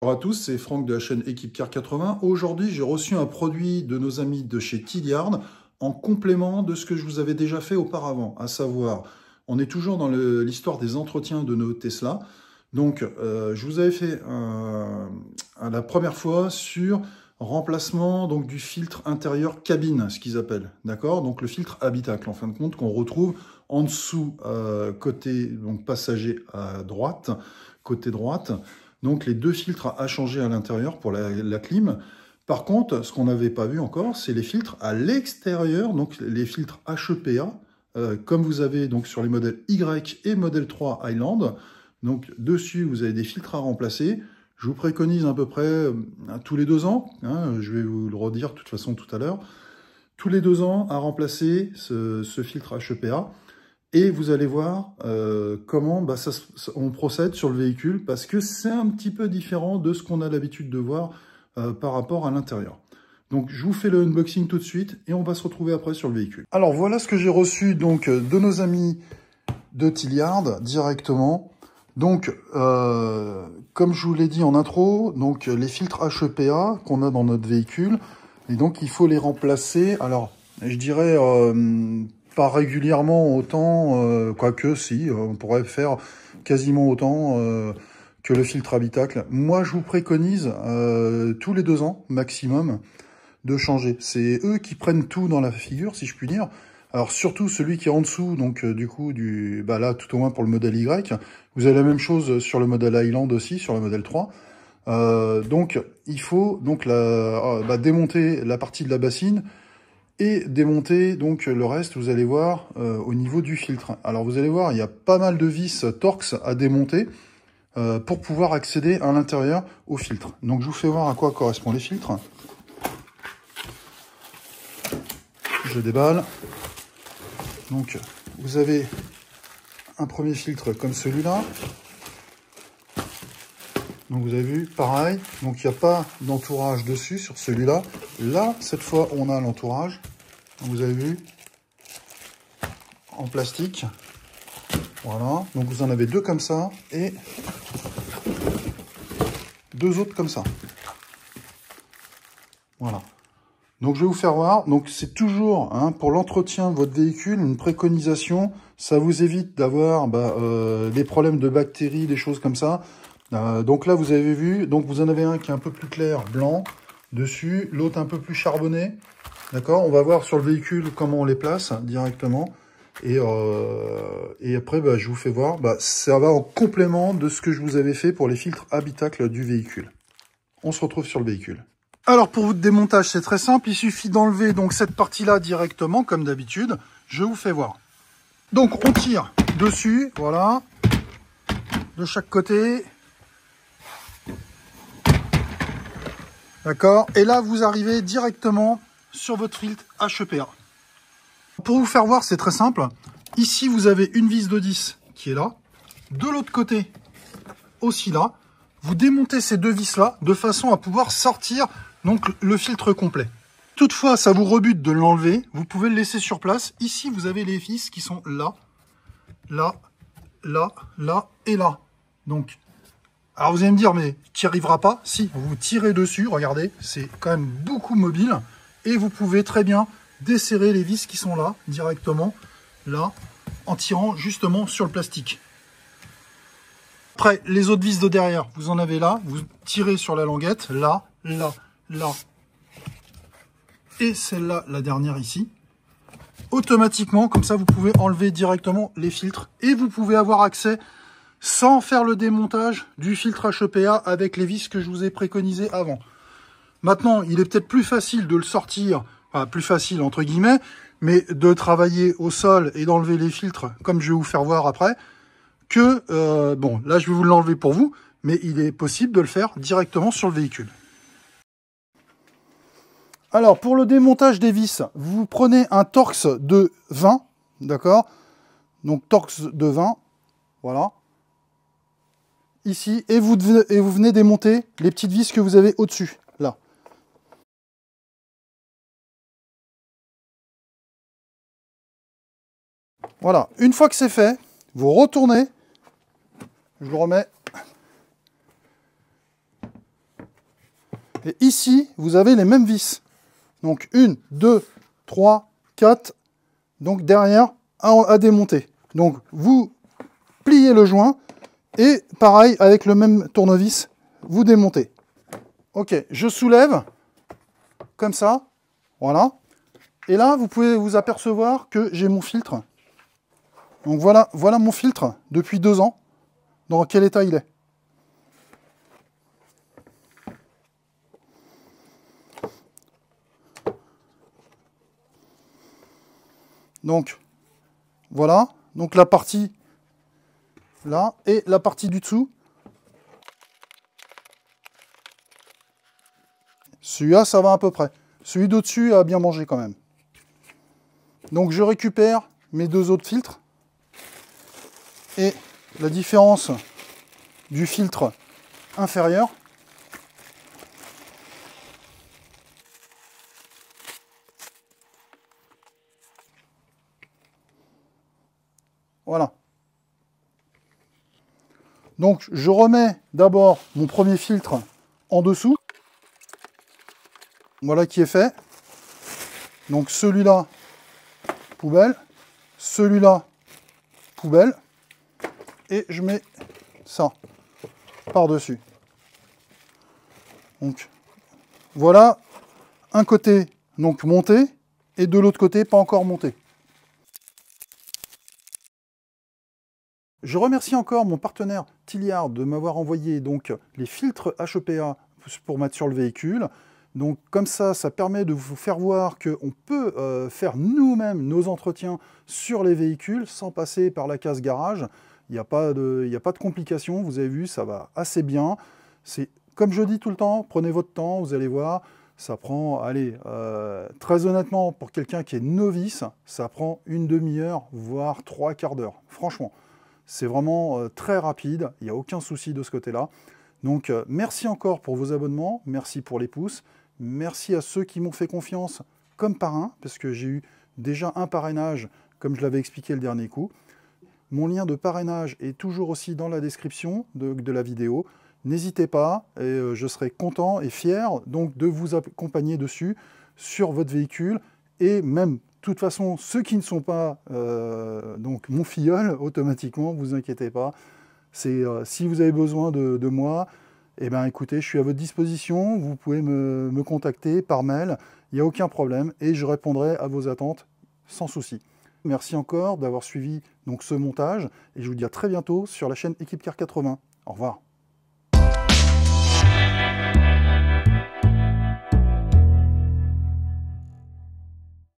Bonjour à tous, c'est Franck de la chaîne Équipe Car 80. Aujourd'hui, j'ai reçu un produit de nos amis de chez Tilliard en complément de ce que je vous avais déjà fait auparavant, à savoir, on est toujours dans l'histoire des entretiens de nos Tesla. Donc, je vous avais fait la première fois sur remplacement donc, du filtre intérieur cabine, ce qu'ils appellent, d'accord? Donc le filtre habitacle, en fin de compte, qu'on retrouve en dessous, côté donc, passager à droite, côté droite. Donc les deux filtres à changer à l'intérieur pour la clim. Par contre, ce qu'on n'avait pas vu encore, c'est les filtres à l'extérieur, donc les filtres HEPA, comme vous avez donc sur les modèles Y et modèle 3 Highland. Donc dessus, vous avez des filtres à remplacer. Je vous préconise à peu près tous les 2 ans, hein, je vais vous le redire de toute façon tout à l'heure, tous les 2 ans à remplacer ce filtre HEPA. Et vous allez voir comment on procède sur le véhicule, parce que c'est un petit peu différent de ce qu'on a l'habitude de voir par rapport à l'intérieur. Donc je vous fais le unboxing tout de suite et on va se retrouver après sur le véhicule. Alors voilà ce que j'ai reçu donc de nos amis de Tilliard directement. Donc comme je vous l'ai dit en intro, donc les filtres HEPA qu'on a dans notre véhicule, et donc il faut les remplacer. Alors je dirais pas régulièrement autant, quoique si, on pourrait faire quasiment autant que le filtre habitacle. Moi, je vous préconise tous les 2 ans maximum de changer. C'est eux qui prennent tout dans la figure, si je puis dire. Alors surtout celui qui est en dessous, donc du coup, là, tout au moins pour le modèle Y. Vous avez la même chose sur le modèle Highland aussi, sur le modèle 3. Donc, il faut donc démonter la partie de la bassine, et démonter donc le reste, vous allez voir, au niveau du filtre. Alors vous allez voir, il y a pas mal de vis Torx à démonter pour pouvoir accéder à l'intérieur au filtre. Donc je vous fais voir à quoi correspondent les filtres. Je déballe. Donc vous avez un premier filtre comme celui-là. Donc vous avez vu, pareil, donc il n'y a pas d'entourage dessus sur celui-là. Là, cette fois, on a l'entourage. Vous avez vu, en plastique. Voilà, donc vous en avez 2 comme ça et 2 autres comme ça. Voilà. Donc je vais vous faire voir. Donc c'est toujours pour l'entretien de votre véhicule une préconisation. Ça vous évite d'avoir des problèmes de bactéries, des choses comme ça. Donc là vous avez vu, donc vous en avez un qui est un peu plus clair, blanc dessus, l'autre un peu plus charbonné. D'accord. On va voir sur le véhicule comment on les place directement. Et après, je vous fais voir, ça va en complément de ce que je vous avais fait pour les filtres habitacle du véhicule. On se retrouve sur le véhicule. Alors, pour votre démontage, c'est très simple. Il suffit d'enlever donc cette partie-là directement, comme d'habitude. Je vous fais voir. Donc, on tire dessus, voilà, de chaque côté. D'accord. Et là, vous arrivez directement sur votre filtre HEPA. Pour vous faire voir, c'est très simple. Ici, vous avez une vis de 10 qui est là. De l'autre côté, aussi là. Vous démontez ces 2 vis-là de façon à pouvoir sortir donc le filtre complet. Toutefois, ça vous rebute de l'enlever. Vous pouvez le laisser sur place. Ici, vous avez les vis qui sont là, là, là, là et là. Donc, alors vous allez me dire, mais tu n'y arriveras pas. Si, vous tirez dessus, regardez, c'est quand même beaucoup mobile. Et vous pouvez très bien desserrer les vis qui sont là, directement, là, en tirant justement sur le plastique. Après, les autres vis de derrière, vous en avez là, vous tirez sur la languette, là, là, là, et celle-là, la dernière ici. Automatiquement, comme ça, vous pouvez enlever directement les filtres, et vous pouvez avoir accès, sans faire le démontage du filtre HEPA avec les vis que je vous ai préconisé avant. Maintenant, il est peut-être plus facile de le sortir, enfin, plus facile entre guillemets, mais de travailler au sol et d'enlever les filtres, comme je vais vous faire voir après, que, bon, là je vais vous l'enlever pour vous, mais il est possible de le faire directement sur le véhicule. Alors, pour le démontage des vis, vous prenez un Torx de 20, d'accord? Donc, Torx de 20, voilà. Ici, et vous venez démonter les petites vis que vous avez au-dessus, là. Voilà, une fois que c'est fait, vous retournez, je le remets, Et ici, vous avez les mêmes vis. Donc 1, 2, 3, 4. Donc derrière, à démonter. Donc vous pliez le joint et pareil, avec le même tournevis, vous démontez. Ok, je soulève comme ça. Voilà. Et là, vous pouvez vous apercevoir que j'ai mon filtre. Donc voilà mon filtre depuis 2 ans. Dans quel état il est. Donc, voilà. Donc la partie là et la partie du dessous. Celui-là, ça va à peu près. Celui d'au-dessus a bien mangé quand même. Donc je récupère mes 2 autres filtres. Et la différence du filtre inférieur. Voilà. Donc je remets d'abord mon premier filtre en dessous. Voilà qui est fait. Donc celui-là, poubelle. Celui-là, poubelle. Et je mets ça par-dessus. Donc voilà un côté donc monté et de l'autre côté pas encore monté. Je remercie encore mon partenaire Tilliard de m'avoir envoyé donc les filtres HEPA pour mettre sur le véhicule. Donc comme ça permet de vous faire voir qu'on peut faire nous-mêmes nos entretiens sur les véhicules sans passer par la case garage. Il n'y a pas de complications, vous avez vu, ça va assez bien. C'est comme je dis tout le temps, prenez votre temps, vous allez voir, ça prend, allez, très honnêtement, pour quelqu'un qui est novice, ça prend une demi-heure, voire 3/4 d'heure, franchement. C'est vraiment très rapide, il n'y a aucun souci de ce côté-là. Donc merci encore pour vos abonnements, merci pour les pouces, merci à ceux qui m'ont fait confiance comme parrain, parce que j'ai eu déjà un parrainage, comme je l'avais expliqué le dernier coup. Mon lien de parrainage est toujours aussi dans la description de la vidéo. N'hésitez pas, et je serai content et fier donc, de vous accompagner dessus, sur votre véhicule, et même de toute façon, ceux qui ne sont pas donc mon filleul, automatiquement, vous inquiétez pas. Si vous avez besoin de moi, eh ben, écoutez, je suis à votre disposition. Vous pouvez me contacter par mail. Il n'y a aucun problème et je répondrai à vos attentes sans souci. Merci encore d'avoir suivi donc, ce montage et je vous dis à très bientôt sur la chaîne Equipcar 80. Au revoir.